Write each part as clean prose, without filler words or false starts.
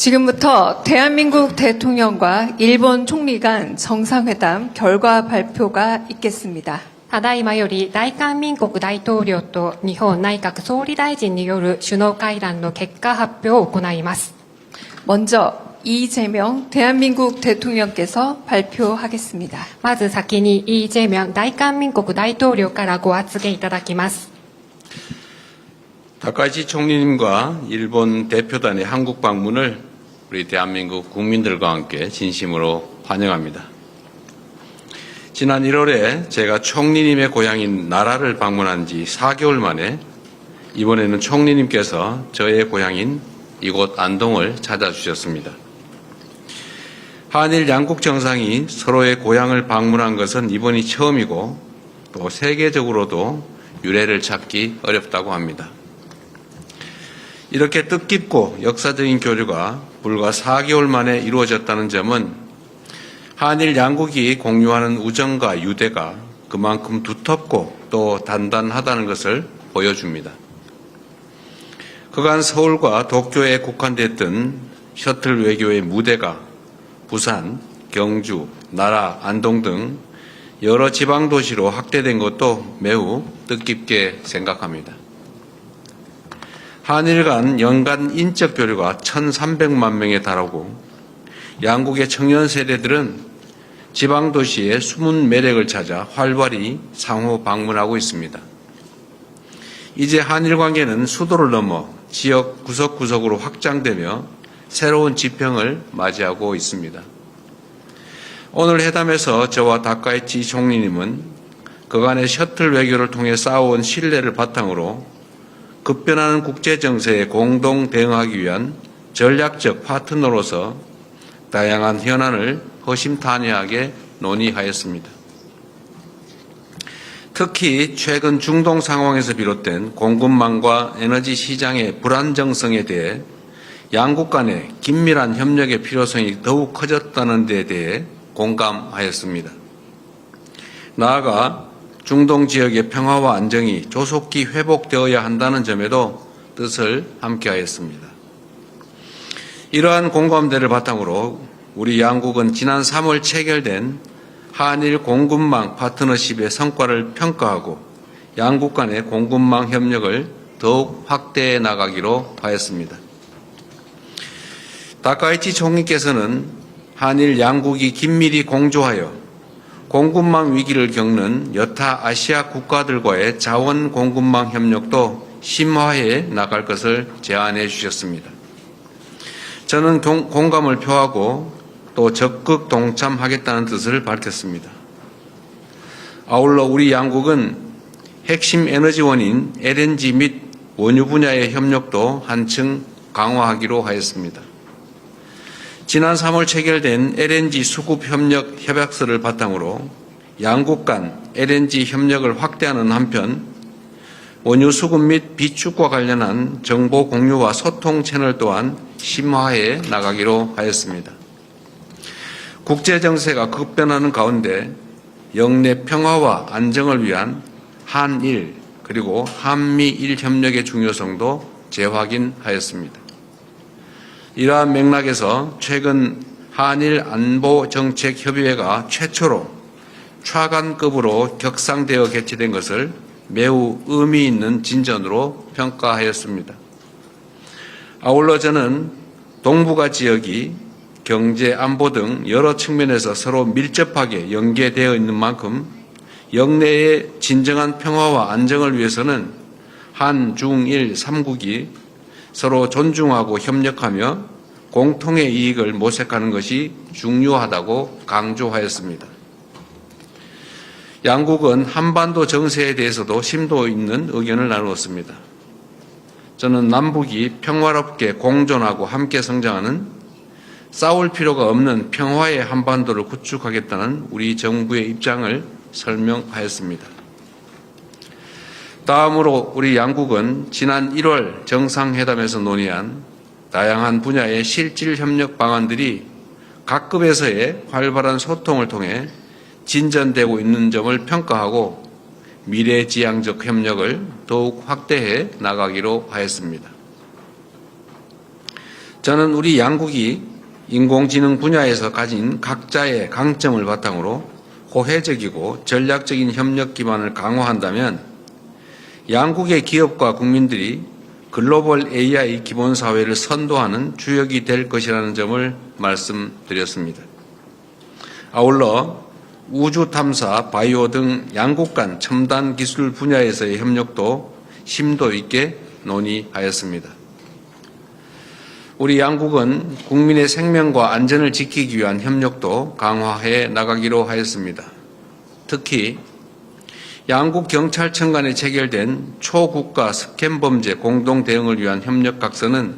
지금부터 대한민국 대통령과 일본 총리 간 정상회담 결과 발표가 있겠습니다. ただいまより大韓民国大統領と日本内閣総理大臣による首脳会談の結果発表を行います。 먼저 이재명 대한민국 대통령께서 발표하겠습니다. まず先にイ・ジェミョン大韓民国大統領からご発言いただきます。 다카이치 총리님과 일본 대표단의 한국 방문을 우리 대한민국 국민들과 함께 진심으로 환영합니다. 지난 1월에 제가 총리님의 고향인 나라를 방문한 지 4개월 만에 이번에는 총리님께서 저의 고향인 이곳 안동을 찾아주셨습니다. 한일 양국 정상이 서로의 고향을 방문한 것은 이번이 처음이고 또 세계적으로도 유례를 찾기 어렵다고 합니다. 이렇게 뜻깊고 역사적인 교류가 불과 4개월 만에 이루어졌다는 점은 한일 양국이 공유하는 우정과 유대가 그만큼 두텁고 또 단단하다는 것을 보여줍니다. 그간 서울과 도쿄에 국한됐던 셔틀 외교의 무대가 부산, 경주, 나라, 안동 등 여러 지방 도시로 확대된 것도 매우 뜻깊게 생각합니다. 한일 간 연간 인적 교류가 1,300만 명에 달하고 양국의 청년 세대들은 지방 도시의 숨은 매력을 찾아 활발히 상호 방문하고 있습니다. 이제 한일 관계는 수도를 넘어 지역 구석구석으로 확장되며 새로운 지평을 맞이하고 있습니다. 오늘 회담에서 저와 다카이치 총리님은 그간의 셔틀 외교를 통해 쌓아온 신뢰를 바탕으로 급변하는 국제정세에 공동 대응하기 위한 전략적 파트너로서 다양한 현안을 허심탄회하게 논의하였습니다. 특히 최근 중동 상황에서 비롯된 공급망과 에너지 시장의 불안정성에 대해 양국 간의 긴밀한 협력의 필요성이 더욱 커졌다는 데 대해 공감하였습니다. 나아가 중동 지역의 평화와 안정이 조속히 회복되어야 한다는 점에도 뜻을 함께하였습니다. 이러한 공감대를 바탕으로 우리 양국은 지난 3월 체결된 한일 공급망 파트너십의 성과를 평가하고 양국 간의 공급망 협력을 더욱 확대해 나가기로 하였습니다. 다카이치 총리께서는 한일 양국이 긴밀히 공조하여 공급망 위기를 겪는 여타 아시아 국가들과의 자원 공급망 협력도 심화해 나갈 것을 제안해 주셨습니다. 저는 공감을 표하고 또 적극 동참하겠다는 뜻을 밝혔습니다. 아울러 우리 양국은 핵심 에너지원인 LNG 및 원유 분야의 협력도 한층 강화하기로 하였습니다. 지난 3월 체결된 LNG 수급 협력 협약서를 바탕으로 양국 간 LNG 협력을 확대하는 한편 원유 수급 및 비축과 관련한 정보 공유와 소통 채널 또한 심화해 나가기로 하였습니다. 국제 정세가 급변하는 가운데 영내 평화와 안정을 위한 한일 그리고 한미일 협력의 중요성도 재확인하였습니다. 이러한 맥락에서 최근 한일 안보정책협의회가 최초로 차관급으로 격상되어 개최된 것을 매우 의미 있는 진전으로 평가하였습니다. 아울러 저는 동북아 지역이 경제, 안보 등 여러 측면에서 서로 밀접하게 연계되어 있는 만큼 영내의 진정한 평화와 안정을 위해서는 한, 중, 일, 3국이 서로 존중하고 협력하며 공통의 이익을 모색하는 것이 중요하다고 강조하였습니다. 양국은 한반도 정세에 대해서도 심도 있는 의견을 나누었습니다. 저는 남북이 평화롭게 공존하고 함께 성장하는 싸울 필요가 없는 평화의 한반도를 구축하겠다는 우리 정부의 입장을 설명하였습니다. 다음으로 우리 양국은 지난 1월 정상회담에서 논의한 다양한 분야의 실질 협력 방안들이 각급에서의 활발한 소통을 통해 진전되고 있는 점을 평가하고 미래지향적 협력을 더욱 확대해 나가기로 하였습니다. 저는 우리 양국이 인공지능 분야에서 가진 각자의 강점을 바탕으로 호혜적이고 전략적인 협력 기반을 강화한다면 양국의 기업과 국민들이 글로벌 AI 기본 사회를 선도하는 주역이 될 것이라는 점을 말씀드렸습니다. 아울러 우주 탐사, 바이오 등 양국 간 첨단 기술 분야에서의 협력도 심도 있게 논의하였습니다. 우리 양국은 국민의 생명과 안전을 지키기 위한 협력도 강화해 나가기로 하였습니다. 특히 양국 경찰청 간에 체결된 초국가 스캔 범죄 공동 대응을 위한 협력 각서는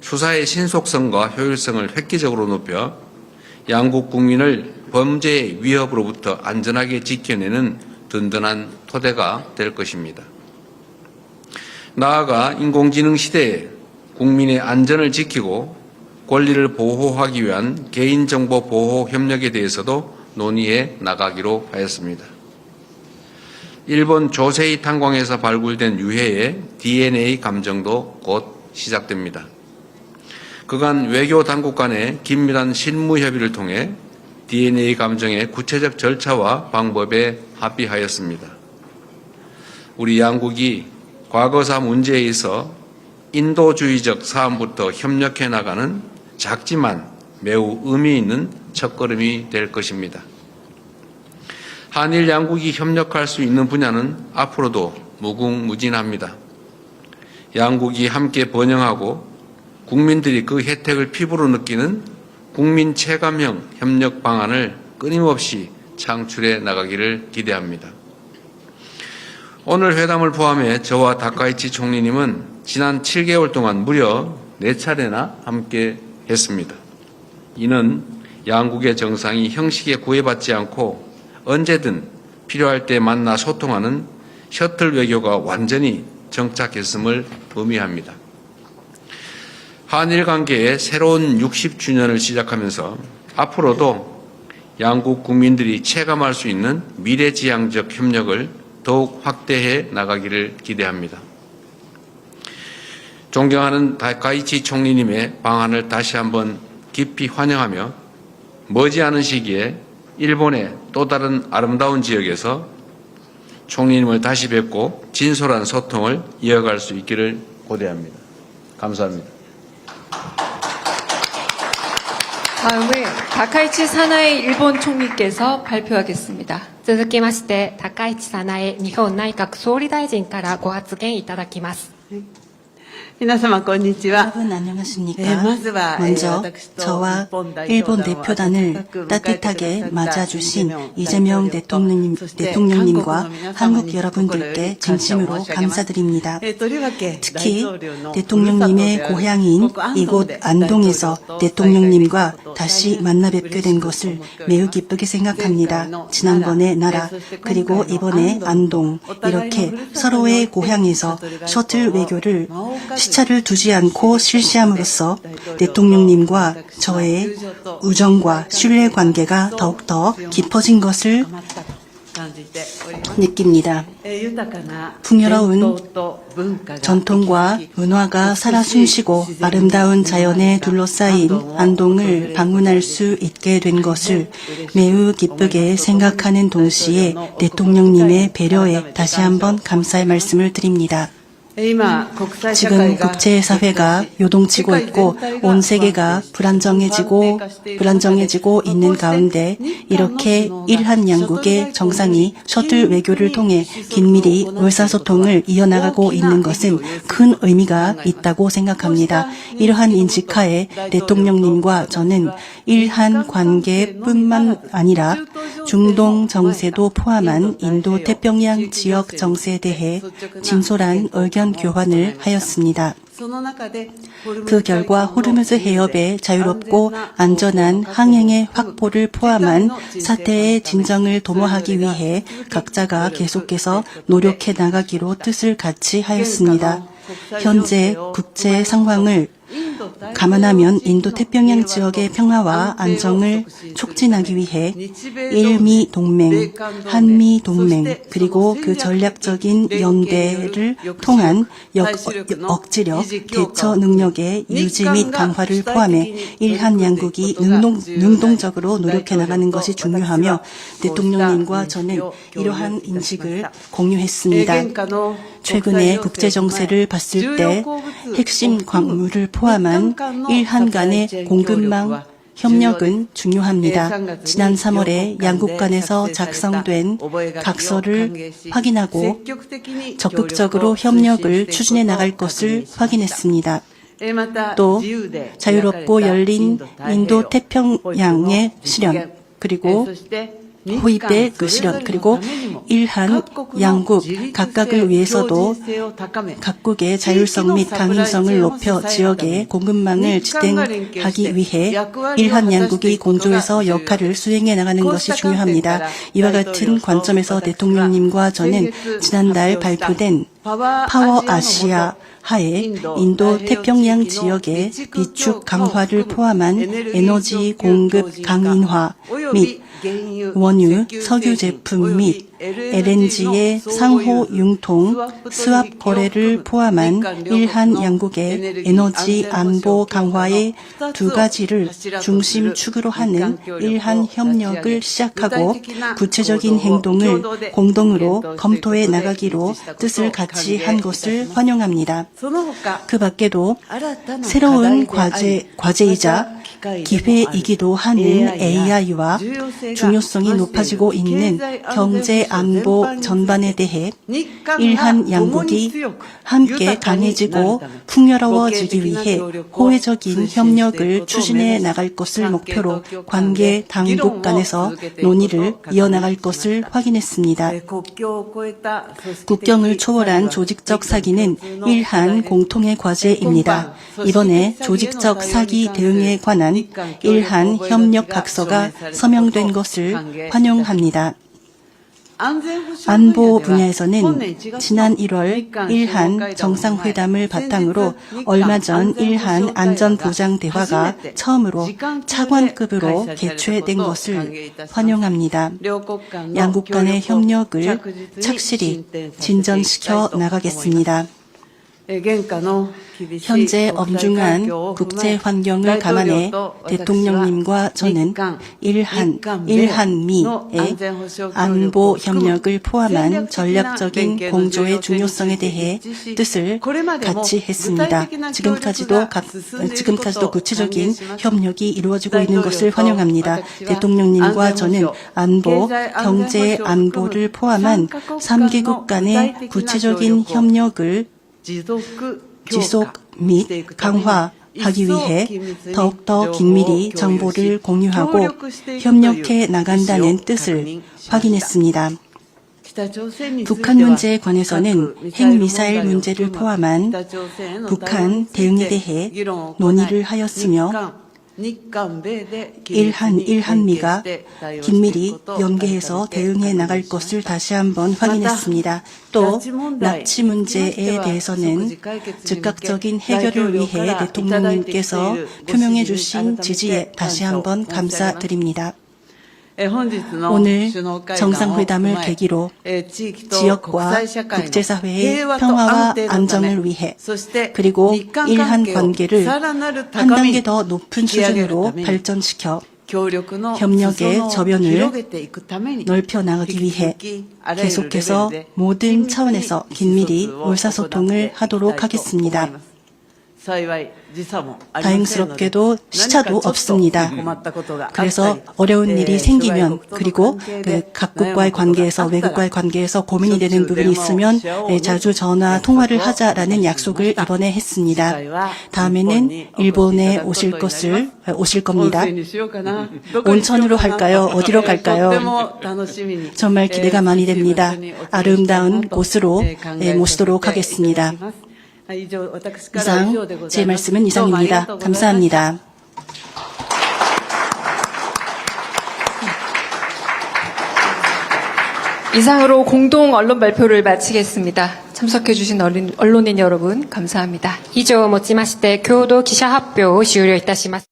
수사의 신속성과 효율성을 획기적으로 높여 양국 국민을 범죄의 위협으로부터 안전하게 지켜내는 든든한 토대가 될 것입니다. 나아가 인공지능 시대에 국민의 안전을 지키고 권리를 보호하기 위한 개인정보 보호 협력에 대해서도 논의해 나가기로 하였습니다. 일본 조세이 탄광에서 발굴된 유해의 DNA 감정도 곧 시작됩니다. 그간 외교 당국 간의 긴밀한 실무 협의를 통해 DNA 감정의 구체적 절차와 방법에 합의하였습니다. 우리 양국이 과거사 문제에 있어 인도주의적 사안부터 협력해 나가는 작지만 매우 의미 있는 첫걸음이 될 것입니다. 한일 양국이 협력할 수 있는 분야는 앞으로도 무궁무진합니다. 양국이 함께 번영하고 국민들이 그 혜택을 피부로 느끼는 국민 체감형 협력 방안을 끊임없이 창출해 나가기를 기대합니다. 오늘 회담을 포함해 저와 다카이치 총리님은 지난 7개월 동안 무려 4차례나 함께 했습니다. 이는 양국의 정상이 형식에 구애받지 않고 언제든 필요할 때 만나 소통하는 셔틀 외교가 완전히 정착했음을 의미합니다. 한일 관계의 새로운 60주년을 시작하면서 앞으로도 양국 국민들이 체감할 수 있는 미래지향적 협력을 더욱 확대해 나가기를 기대합니다. 존경하는 다카이치 총리님의 방안을 다시 한번 깊이 환영하며 머지않은 시기에 일본의 또 다른 아름다운 지역에서 총리님을 다시 뵙고 진솔한 소통을 이어갈 수 있기를 고대합니다. 감사합니다. 다음은 다카이치 사나이 일본 총리께서 발표하겠습니다. 続きまして高市早苗日本内閣総理大臣からご発言いただきます。皆様こんにちは。 여러분 안녕하십니까? 먼저 저와 일본 대표단을 따뜻하게 맞아주신 이재명 대통령님과 한국 여러분들께 진심으로 감사드립니다. 특히 대통령님의 고향인 이곳 안동에서 대통령님과 다시 만나 뵙게 된 것을 매우 기쁘게 생각합니다. 지난번에 나라 그리고 이번에 안동 이렇게 서로의 고향에서 셔틀 외교를 시차를 두지 않고 실시함으로써 대통령님과 저의 우정과 신뢰 관계가 더욱더 깊어진 것을 느낍니다. 풍요로운 전통과 문화가 살아 숨쉬고 아름다운 자연에 둘러싸인 안동을 방문할 수 있게 된 것을 매우 기쁘게 생각하는 동시에 대통령님의 배려에 다시 한번 감사의 말씀을 드립니다. 지금 국제사회가 요동치고 있고 온 세계가 불안정해지고 있는 가운데 이렇게 일한 양국의 정상이 셔틀 외교를 통해 긴밀히 의사소통을 이어나가고 있는 것은 큰 의미가 있다고 생각합니다. 이러한 인식하에 대통령님과 저는 일한 관계뿐만 아니라 중동 정세도 포함한 인도 태평양 지역 정세에 대해 진솔한 의견 교환을 하였습니다. 그 결과 호르무즈 해협의 자유롭고 안전한 항행의 확보를 포함한 사태의 진정을 도모하기 위해 각자가 계속해서 노력해 나가기로 뜻을 같이 하였습니다. 현재 국제 상황을 감안하면 인도 태평양 지역의 평화와 안정을 촉진하기 위해 일미 동맹, 한미 동맹, 그리고 그 전략적인 연대를 통한 억지력, 대처 능력의 유지 및 강화를 포함해 일한 양국이 능동적으로 노력해 나가는 것이 중요하며 대통령님과 저는 이러한 인식을 공유했습니다. 최근의 국제 정세를 봤을 때 핵심 광물을 포함한 일한 간의 공급망 협력은 중요합니다. 지난 3월에 양국 간에서 작성된 각서를 확인하고 적극적으로 협력을 추진해 나갈 것을 확인했습니다. 또 자유롭고 열린 인도 태평양의 실현, 그리고 호입의 그 실현, 그리고 일한 양국 각각을 위해서도 각국의 자율성 및 강인성을 높여 지역의 공급망을 지탱하기 위해 일한 양국이 공조해서 역할을 수행해 나가는 것이 중요합니다. 이와 같은 관점에서 대통령님과 저는 지난달 발표된 파워 아시아 하에 인도 태평양 지역의 비축 강화를 포함한 에너지 공급 강인화 및 원유, 석유 제품 및 LNG의 상호 융통, 스왑 거래를 포함한 일한 양국의 에너지 안보 강화의 두 가지를 중심 축으로 하는 일한 협력을 시작하고 구체적인 행동을 공동으로 검토해 나가기로 뜻을 같이 한 것을 환영합니다. 그 밖에도 새로운 과제이자 기회이기도 하는 AI와 중요성이 높아지고 있는 경제 안보 전반에 대해 일한 양국이 함께 강해지고 풍요로워지기 위해 호혜적인 협력을 추진해 나갈 것을 목표로 관계 당국 간에서 논의를 이어나갈 것을 확인했습니다. 국경을 초월한 조직적 사기는 일한 공통의 과제입니다. 이번에 조직적 사기 대응에 관한 일한 협력 각서가 서명된 것을 환영합니다. 안보 분야에서는 지난 1월 일한 정상회담을 바탕으로 얼마 전 일한 안전보장 대화가 처음으로 차관급으로 개최된 것을 환영합니다. 양국 간의 협력을 착실히 진전시켜 나가겠습니다. 현재 엄중한 국제 환경을 감안해 대통령님과 저는 일한미의 안보 협력을 포함한 전략적인 공조의 중요성에 대해 뜻을 같이 했습니다. 지금까지도 구체적인 협력이 이루어지고 있는 것을 환영합니다. 대통령님과 저는 안보, 경제 안보를 포함한 3개국 간의 구체적인 협력을 지속 및 강화하기 위해 더욱더 긴밀히 정보를 공유하고 협력해 나간다는 뜻을 확인했습니다. 북한 문제에 관해서는 핵미사일 문제를 포함한 북한 대응에 대해 논의를 하였으며 일한미가 긴밀히 연계해서 대응해 나갈 것을 다시 한번 확인했습니다. 또 납치 문제에 대해서는 즉각적인 해결을 위해 대통령님께서 표명해 주신 지지에 다시 한번 감사드립니다. 오늘 정상회담을 계기로 지역과 국제사회의 평화와 안정을 위해 그리고 일한 관계를 한 단계 더 높은 수준으로 발전시켜 협력의 저변을 넓혀 나가기 위해 계속해서 모든 차원에서 긴밀히 의사소통을 하도록 하겠습니다. 다행스럽게도 시차도 없습니다. 그래서 어려운 일이 생기면 그리고 각국과의 관계에서 외국과의 관계에서 고민이 되는 부분이 있으면 자주 전화 통화를 하자라는 약속을 이번에 했습니다. 다음에는 일본에 오실 겁니다. 온천으로 할까요? 어디로 갈까요? 정말 기대가 많이 됩니다. 아름다운 곳으로 모시도록 하겠습니다. 이상 제 말씀은 이상입니다. 감사합니다. 이상으로 공동 언론 발표를 마치겠습니다. 참석해주신 언론인 여러분, 감사합니다. 以上をもちまして共同記者発表を終了いたします。